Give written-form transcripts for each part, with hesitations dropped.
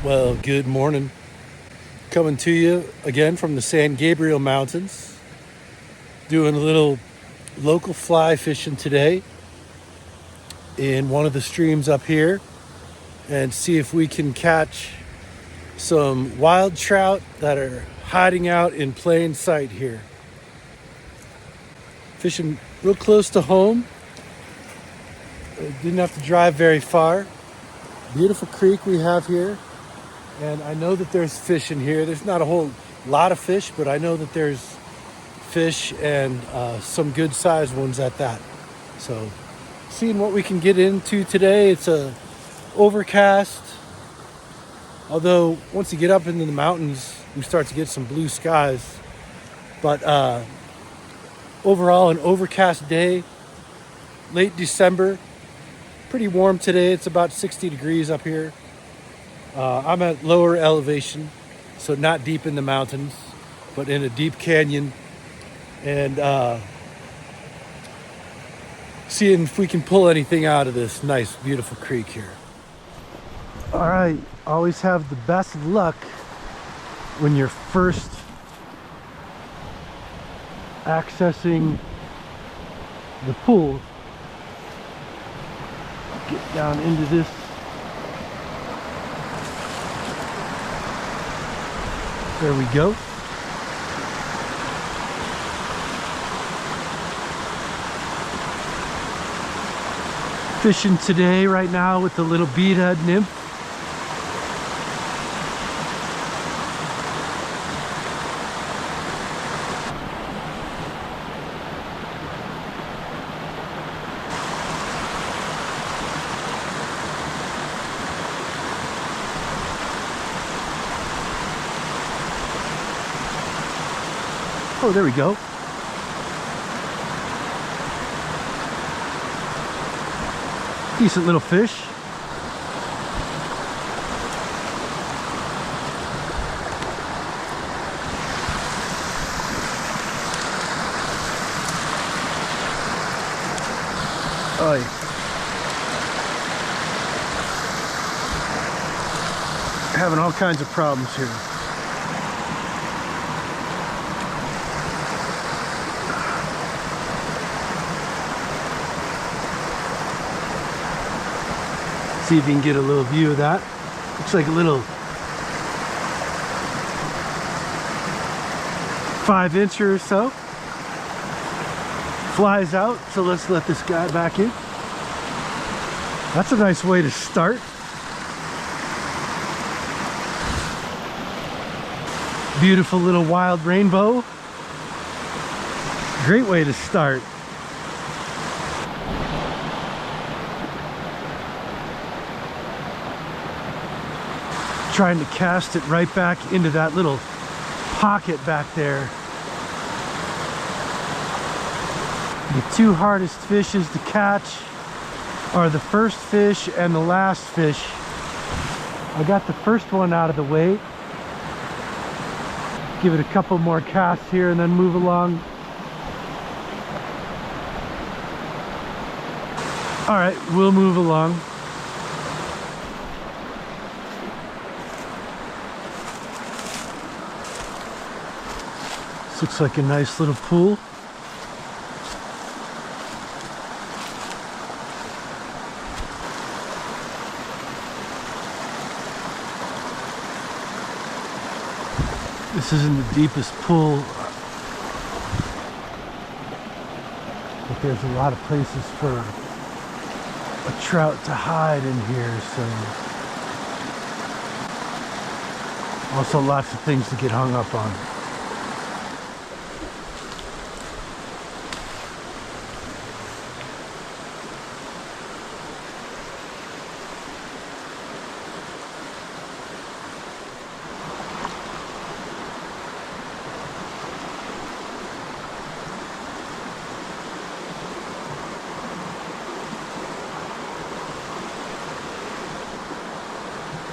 Well, good morning. Coming to you again from the San Gabriel Mountains. Doing a little local fly fishing today in one of the streams up here and see if we can catch some wild trout that are hiding out in plain sight here. Fishing real close to home. Didn't have to drive very far. Beautiful creek we have here. And I know that there's fish in here. There's not a whole lot of fish, but I know that there's fish and some good sized ones at that. So seeing what we can get into today. It's a overcast. Although once you get up into the mountains, we start to get some blue skies. But overall, an overcast day, late December. Pretty warm today. It's about 60 degrees up here. I'm at lower elevation, so not deep in the mountains, but in a deep canyon. And seeing if we can pull anything out of this nice, beautiful creek here. All right, always have the best luck when you're first accessing the pool. Get down into this. There we go. Fishing today right now with the little beadhead nymph. Oh, there we go. Decent little fish. Oh, yeah. Having all kinds of problems here. See if you can get a little view of that. Looks like a little 5-incher or so. Flies out, so let's let this guy back in. That's a nice way to start. Beautiful little wild rainbow. Great way to start. Trying to cast it right back into that little pocket back there. The two hardest fishes to catch are the first fish and the last fish. I got the first one out of the way. Give it a couple more casts here and then move along. All right, we'll move along. Looks like a nice little pool. This isn't the deepest pool, but there's a lot of places for a trout to hide in here, so also lots of things to get hung up on.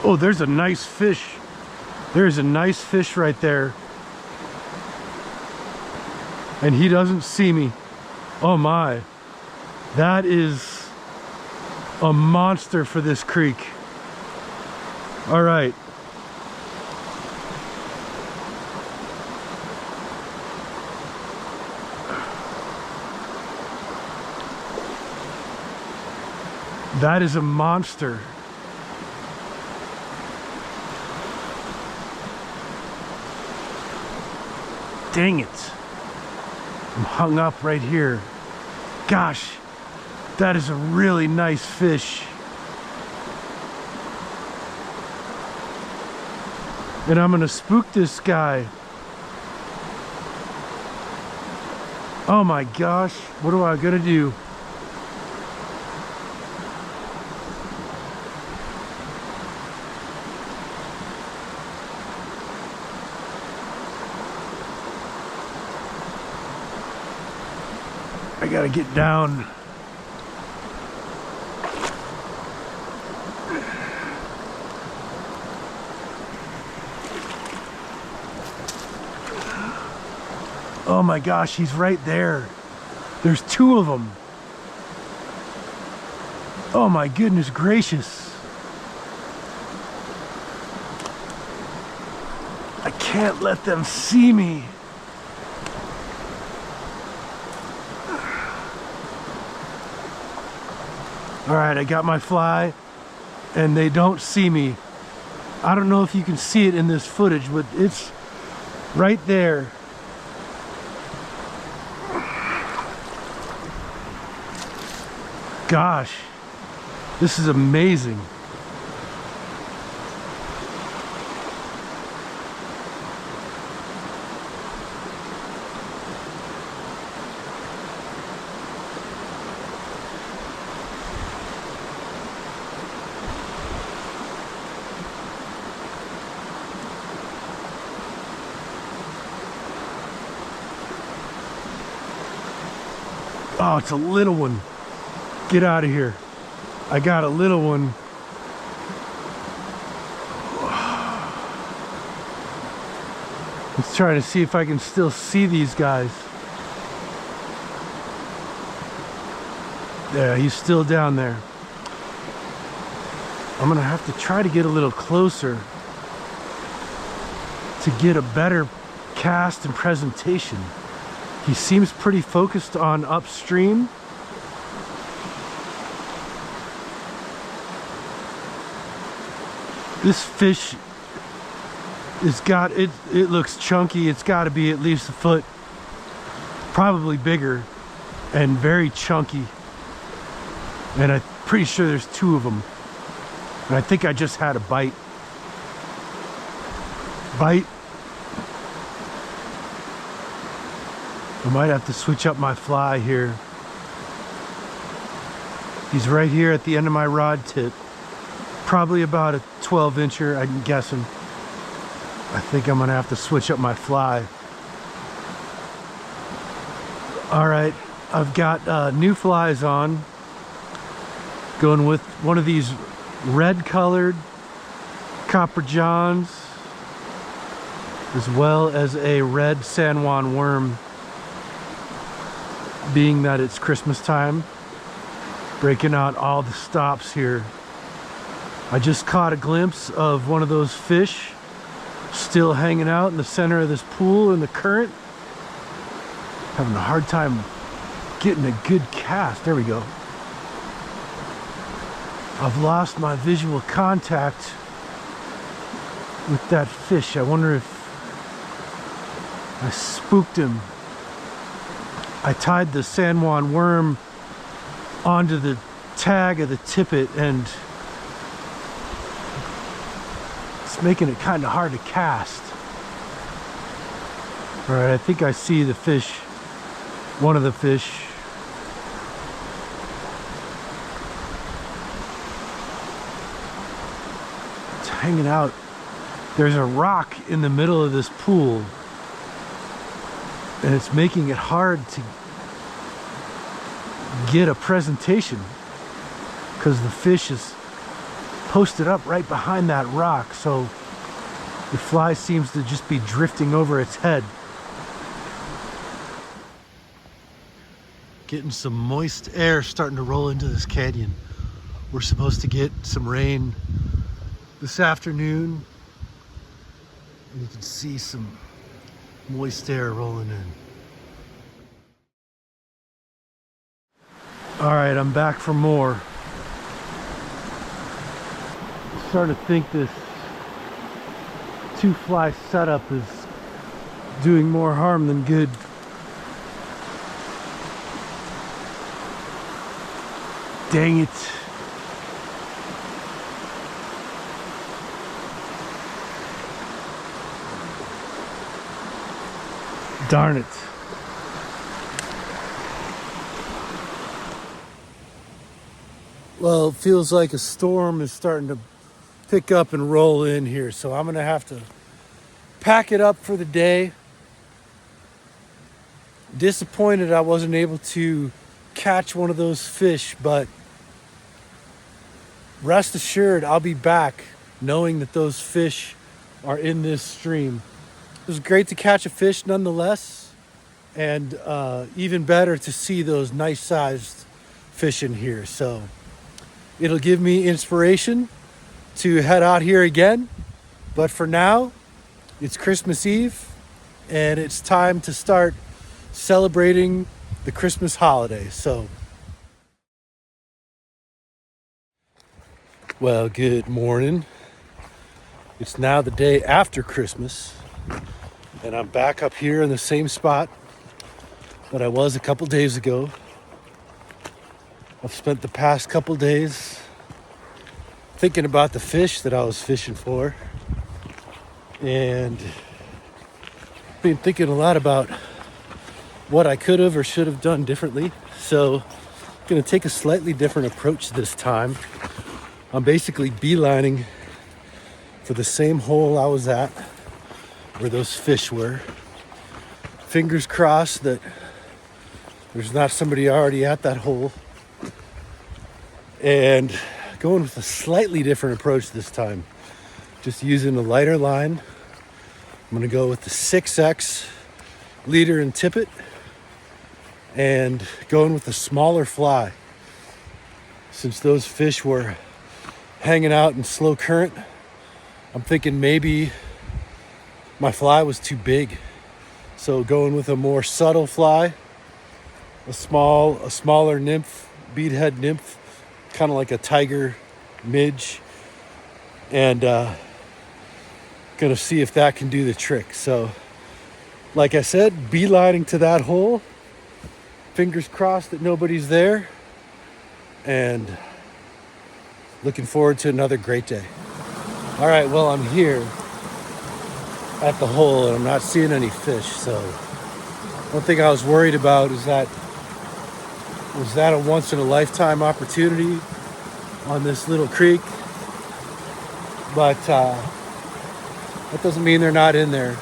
Oh, there's a nice fish. There's a nice fish right there. And he doesn't see me. Oh my. That is a monster for this creek. All right. That is a monster. Dang it. I'm hung up right here. Gosh, that is a really nice fish. And I'm gonna spook this guy. Oh my gosh, what am I gonna do? I gotta get down. Oh my gosh, he's right there. There's two of them. Oh my goodness gracious. I can't let them see me. All right, I got my fly and they don't see me. I don't know if you can see it in this footage, but it's right there. Gosh, this is amazing. Oh, it's a little one. Get out of here. I got a little one. Let's try to see if I can still see these guys. Yeah, he's still down there. I'm gonna have to try to get a little closer to get a better cast and presentation. He seems pretty focused on upstream. This fish has got, it looks chunky. It's got to be at least a foot, probably bigger, and very chunky. And I'm pretty sure there's two of them. And I think I just had a bite. I might have to switch up my fly here. He's right here at the end of my rod tip. Probably about a 12-incher, I'm guessing. I think I'm gonna have to switch up my fly. All right, I've got new flies on. Going with one of these red colored Copper Johns, as well as a red San Juan worm, being that it's Christmas time. Breaking out all the stops here. I just caught a glimpse of one of those fish still hanging out in the center of this pool in the current. Having a hard time getting a good cast. There we go. I've lost my visual contact with that fish. I wonder if I spooked him. I tied the San Juan worm onto the tag of the tippet, and it's making it kind of hard to cast. All right, I think I see the fish, one of the fish. It's hanging out. There's a rock in the middle of this pool, and it's making it hard to get a presentation because the fish is posted up right behind that rock, so the fly seems to just be drifting over its head. Getting some moist air starting to roll into this canyon. We're supposed to get some rain this afternoon. And you can see some moist air rolling in. All right, I'm back for more. I'm starting to think this 2-fly setup is doing more harm than good. Dang it. Darn it. Well, it feels like a storm is starting to pick up and roll in here, so I'm gonna have to pack it up for the day. Disappointed I wasn't able to catch one of those fish, but rest assured I'll be back knowing that those fish are in this stream. It was great to catch a fish nonetheless, and even better to see those nice sized fish in here. So it'll give me inspiration to head out here again. But for now, it's Christmas Eve and it's time to start celebrating the Christmas holiday. So, well, good morning. It's now the day after Christmas, and I'm back up here in the same spot that I was a couple days ago. I've spent the past couple days thinking about the fish that I was fishing for, and been thinking a lot about what I could have or should have done differently. So I'm gonna take a slightly different approach this time. I'm basically beelining for the same hole I was at where those fish were. Fingers crossed that there's not somebody already at that hole. And going with a slightly different approach this time. Just using a lighter line. I'm gonna go with the 6X leader and tippet, and going with a smaller fly. Since those fish were hanging out in slow current, I'm thinking maybe my fly was too big. So going with a more subtle fly, a smaller nymph, beadhead nymph, kind of like a tiger midge, and gonna see if that can do the trick. So like I said, beelining to that hole, fingers crossed that nobody's there, and looking forward to another great day. All right, well, I'm here at the hole and I'm not seeing any fish. So one thing I was worried about is that, was that a once in a lifetime opportunity on this little creek? But that doesn't mean they're not in there,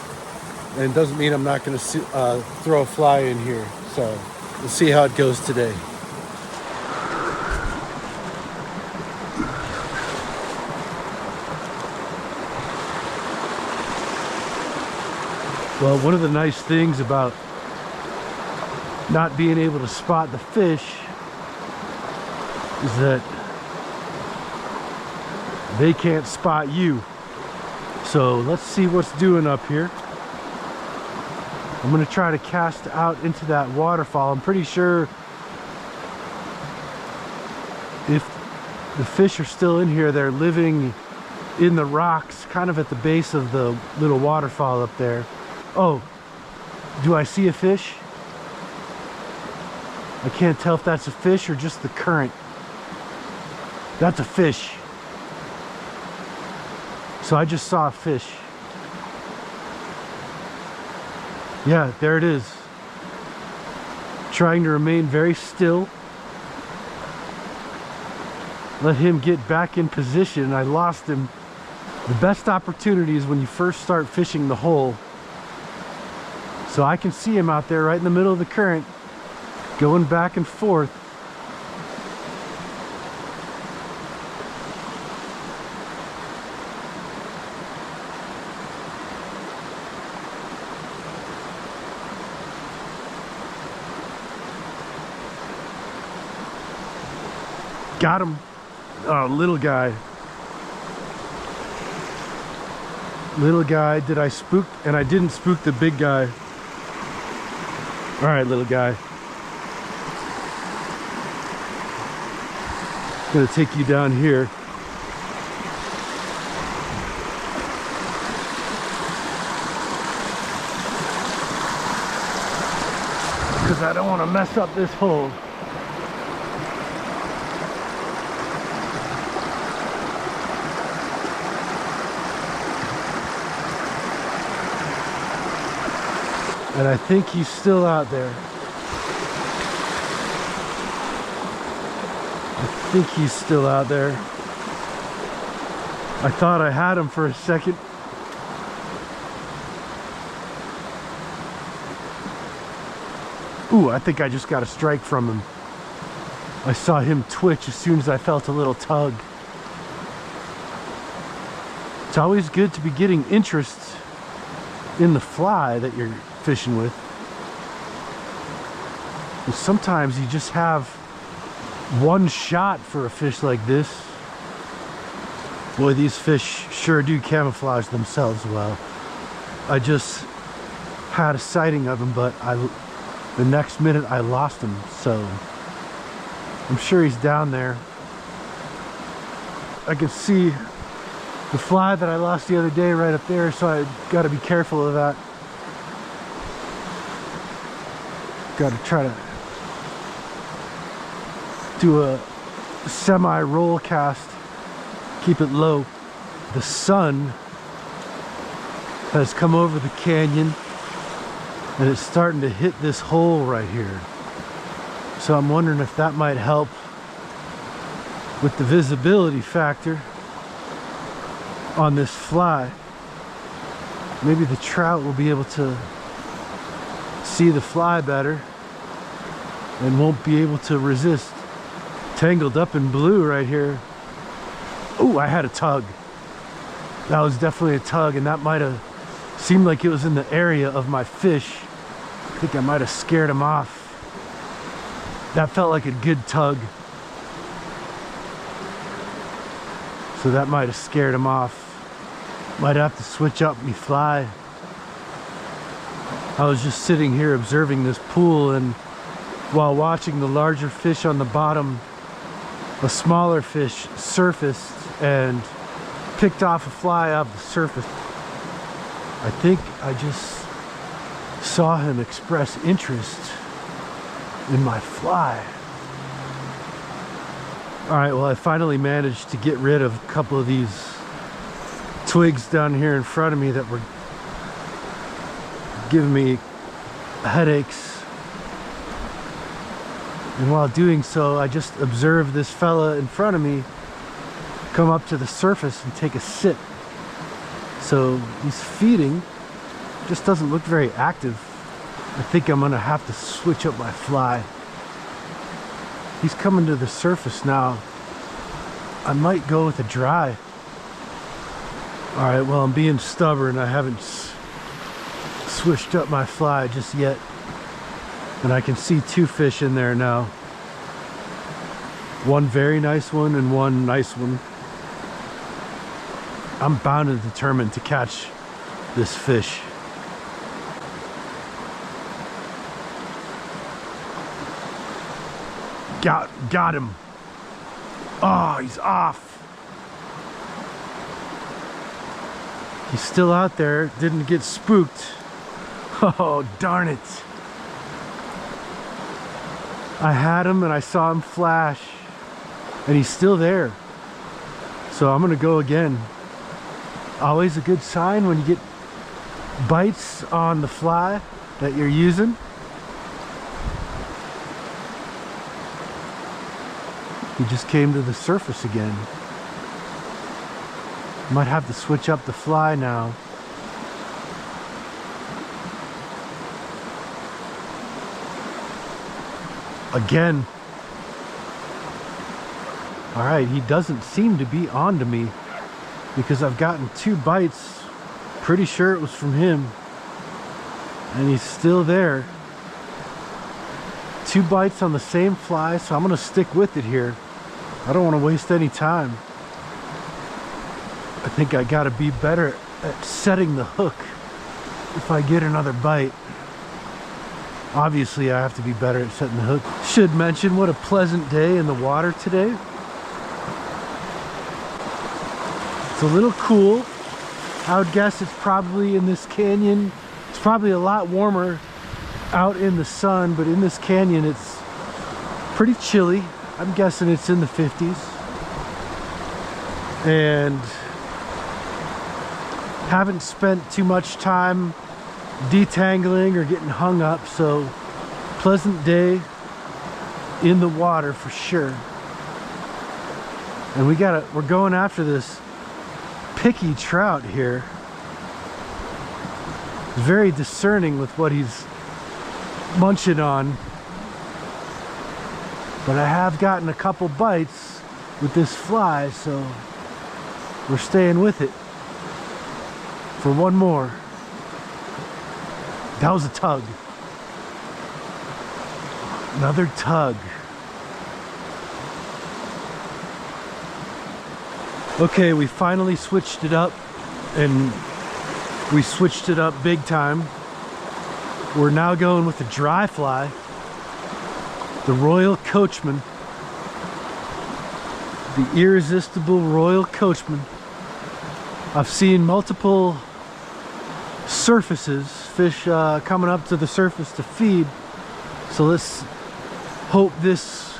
and doesn't mean I'm not going to throw a fly in here. So we'll see how it goes today. Well, one of the nice things about not being able to spot the fish is that they can't spot you. So let's see what's doing up here. I'm gonna try to cast out into that waterfall. I'm pretty sure if the fish are still in here, they're living in the rocks, kind of at the base of the little waterfall up there. Oh, do I see a fish? I can't tell if that's a fish or just the current. That's a fish. So I just saw a fish. Yeah, there it is. Trying to remain very still. Let him get back in position. I lost him. The best opportunity is when you first start fishing the hole. So I can see him out there right in the middle of the current, going back and forth. Got him. Oh, little guy. Little guy. Did I spook? And I didn't spook the big guy. All right, little guy. Gonna take you down here. Because I don't want to mess up this hole. And I think he's still out there. I think he's still out there. I thought I had him for a second. Ooh, I think I just got a strike from him. I saw him twitch as soon as I felt a little tug. It's always good to be getting interest in the fly that you're fishing with. And sometimes you just have one shot for a fish like this. Boy, these fish sure do camouflage themselves well. I just had a sighting of him, but the next minute I lost him, so I'm sure he's down there. I can see the fly that I lost the other day right up there, so I gotta be careful of that. Gotta try to do a semi-roll cast, keep it low. The sun has come over the canyon and it's starting to hit this hole right here. So I'm wondering if that might help with the visibility factor on this fly. Maybe the trout will be able to see the fly better and won't be able to resist. Tangled up in blue right here. Oh, I had a tug. That was definitely a tug, and that might have seemed like it was in the area of my fish. I think I might have scared him off. That felt like a good tug. So that might have scared him off. Might have to switch up me fly. I was just sitting here observing this pool, and while watching the larger fish on the bottom, a smaller fish surfaced and picked off a fly off the surface. I think I just saw him express interest in my fly. All right, well, I finally managed to get rid of a couple of these twigs down here in front of me that were giving me headaches. And while doing so, I just observed this fella in front of me come up to the surface and take a sip. So he's feeding, just doesn't look very active. I think I'm gonna have to switch up my fly. He's coming to the surface now. I might go with a dry. All right, well, I'm being stubborn. I haven't switched up my fly just yet. And I can see two fish in there now. One very nice one and one nice one. I'm bound and determined to catch this fish. Got him. Oh, he's off. He's still out there, didn't get spooked. Oh, darn it. I had him and I saw him flash, and he's still there. So I'm gonna go again. Always a good sign when you get bites on the fly that you're using. He just came to the surface again. Might have to switch up the fly now. Again. All right, he doesn't seem to be onto me because I've gotten two bites. Pretty sure it was from him. And he's still there. Two bites on the same fly, so I'm gonna stick with it here. I don't want to waste any time. I think I gotta be better at setting the hook if I get another bite. Obviously, I have to be better at setting the hook. Should mention what a pleasant day in the water today. It's a little cool. I would guess it's probably in this canyon. It's probably a lot warmer out in the sun, but in this canyon it's pretty chilly. I'm guessing it's in the 50s. And haven't spent too much time detangling or getting hung up, so pleasant day in the water for sure. And we're going after this picky trout here. Very discerning with what he's munching on. But I have gotten a couple bites with this fly, so we're staying with it for one more. That was a tug. Another tug. Okay, we finally switched it up, and we switched it up big time. We're now going with the dry fly, the Royal Coachman, the irresistible Royal Coachman. I've seen multiple surfaces, fish coming up to the surface to feed. So let's hope this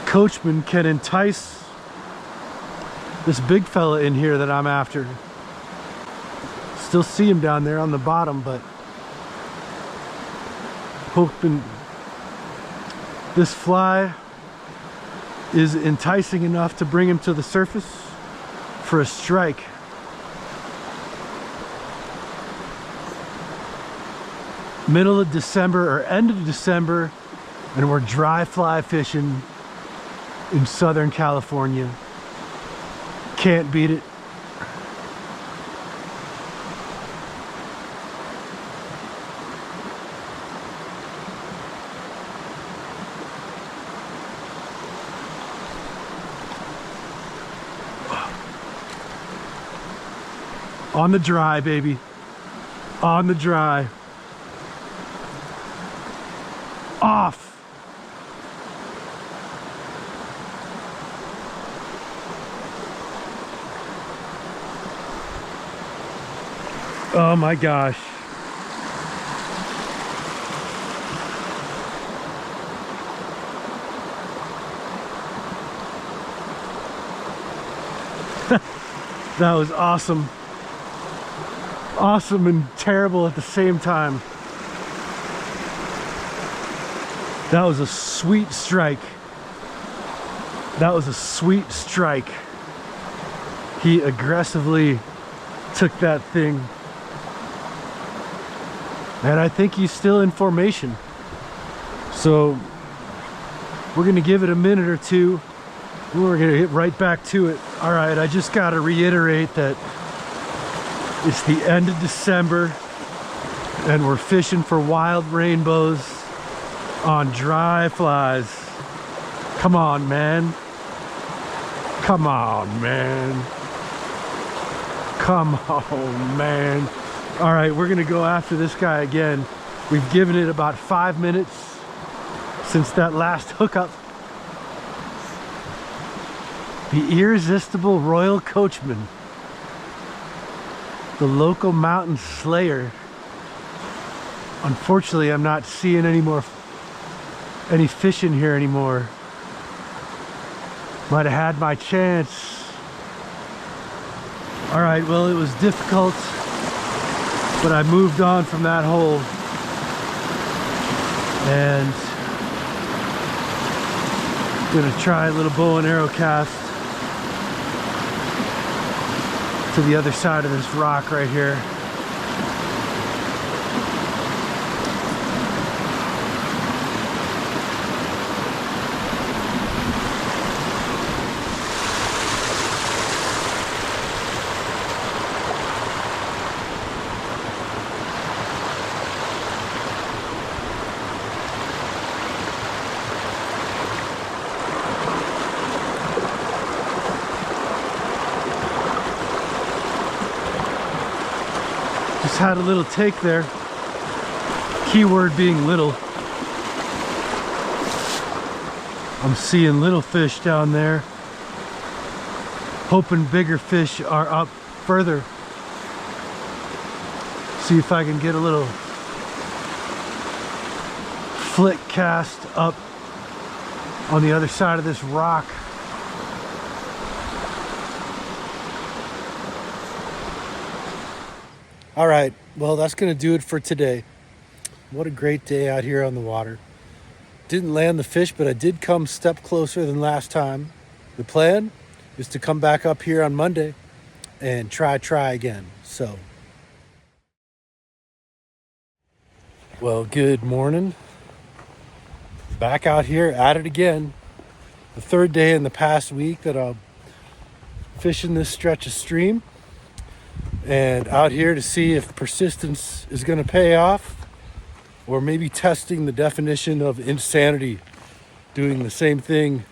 Coachman can entice this big fella in here that I'm after. Still see him down there on the bottom, but hoping this fly is enticing enough to bring him to the surface for a strike. Middle of December or end of December, and we're dry fly fishing in Southern California. Can't beat it. On the dry, baby. On the dry. Off. Oh my gosh. That was awesome. Awesome and terrible at the same time. That was a sweet strike. That was a sweet strike. He aggressively took that thing. And I think he's still in formation. So we're gonna give it a minute or two. We're gonna hit right back to it. All right, I just gotta reiterate that it's the end of December and we're fishing for wild rainbows on dry flies. Come on, man. Come on, man. Come on, man. All right, we're gonna go after this guy again. We've given it about 5 minutes since that last hookup. The irresistible Royal Coachman, the local mountain slayer. Unfortunately, I'm not seeing any fish in here anymore. Might have had my chance. All right, well, it was difficult, but I moved on from that hole. And gonna try a little bow and arrow cast to the other side of this rock right here. Had a little take there. Keyword being little. I'm seeing little fish down there. Hoping bigger fish are up further. See if I can get a little flick cast up on the other side of this rock. All right, well, that's gonna do it for today. What a great day out here on the water. Didn't land the fish, but I did come a step closer than last time. The plan is to come back up here on Monday and try again. So, well, good morning. Back out here at it again. The third day in the past week that I'm fishing this stretch of stream. And out here to see if persistence is going to pay off, or maybe testing the definition of insanity, doing the same thing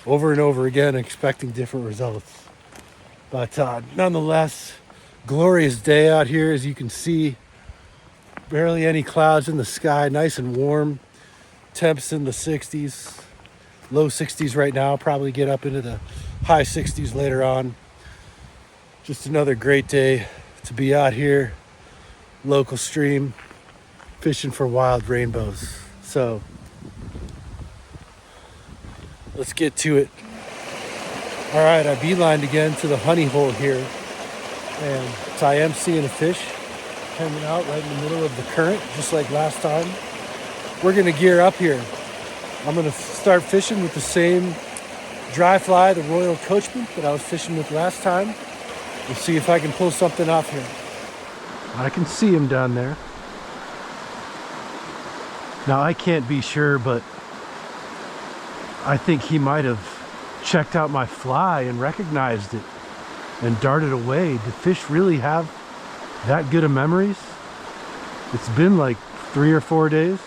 over and over again, expecting different results. But nonetheless, glorious day out here, as you can see. Barely any clouds in the sky, nice and warm. Temps in the 60s, low 60s right now, probably get up into the high 60s later on. Just another great day to be out here, local stream, fishing for wild rainbows. So let's get to it. All right, I beelined again to the honey hole here, and so I am seeing a fish hanging out right in the middle of the current, just like last time. We're gonna gear up here. I'm gonna start fishing with the same dry fly, the Royal Coachman, that I was fishing with last time. We'll see if I can pull something off here. I can see him down there. Now I can't be sure, but I think he might have checked out my fly and recognized it and darted away. Do fish really have that good of memories? It's been like 3 or 4 days.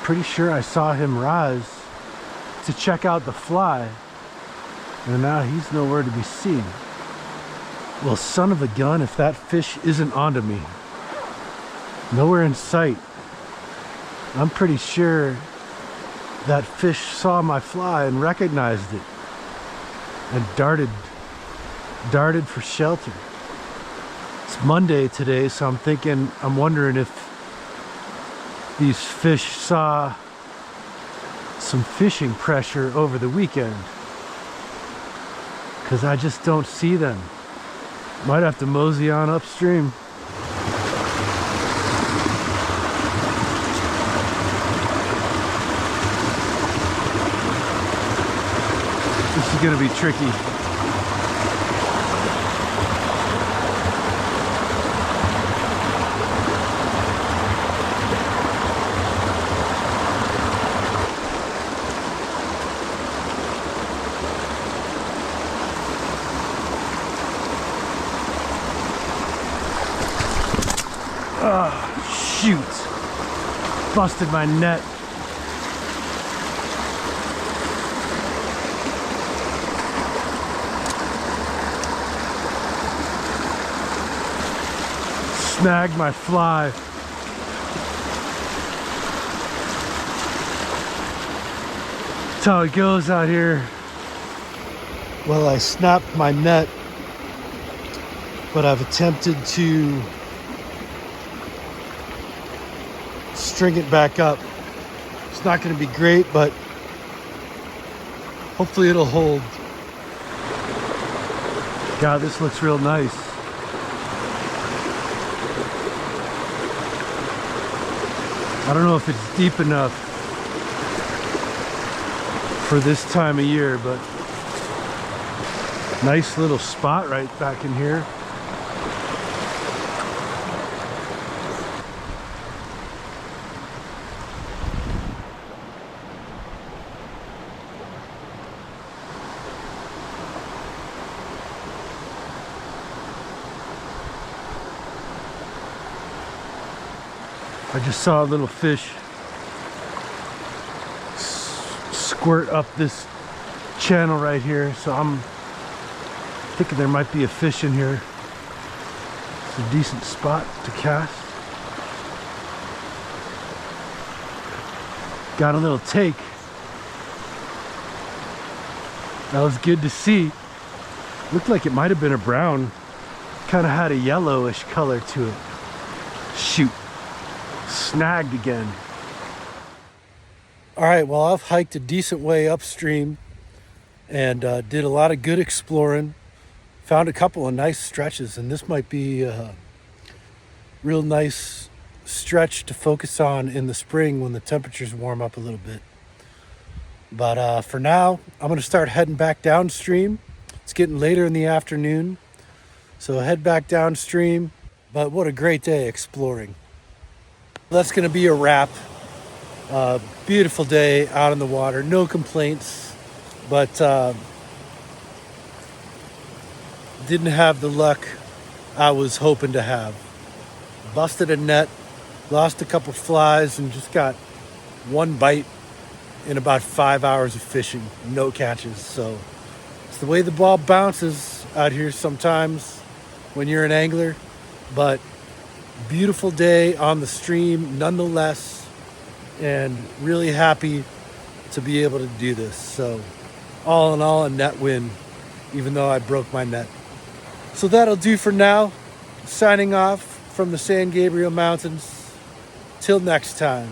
Pretty sure I saw him rise to check out the fly, and now he's nowhere to be seen. Well, son of a gun, if that fish isn't onto me. Nowhere in sight. I'm pretty sure that fish saw my fly and recognized it and darted for shelter. It's Monday today, so I'm wondering if these fish saw some fishing pressure over the weekend, because I just don't see them. Might have to mosey on upstream. This is gonna be tricky. Shoot, busted my net. Snagged my fly. That's how it goes out here. Well, I snapped my net, but I've attempted to string it back up. It's not going to be great, but hopefully it'll hold. God, this looks real nice. I don't know if it's deep enough for this time of year, but nice little spot right back in here. I just saw a little fish squirt up this channel right here, so I'm thinking there might be a fish in here. It's a decent spot to cast. Got a little take. That was good to see. Looked like it might have been a brown. Kind of had a yellowish color to it. Shoot. Snagged again. All right, well, I've hiked a decent way upstream and did a lot of good exploring. Found a couple of nice stretches, and this might be a real nice stretch to focus on in the spring when the temperatures warm up a little bit. But for now, I'm going to start heading back downstream. It's getting later in the afternoon, so head back downstream. But what a great day exploring. That's going to be a wrap. Beautiful day out in the water, no complaints, but didn't have the luck I was hoping to have. Busted a net, lost a couple flies, and just got one bite in about 5 hours of fishing, no catches. So it's the way the ball bounces out here sometimes when you're an angler, but beautiful day on the stream nonetheless, and really happy to be able to do this. So all in all, a net win, even though I broke my net. So that'll do for now. Signing off from the San Gabriel Mountains. Till next time.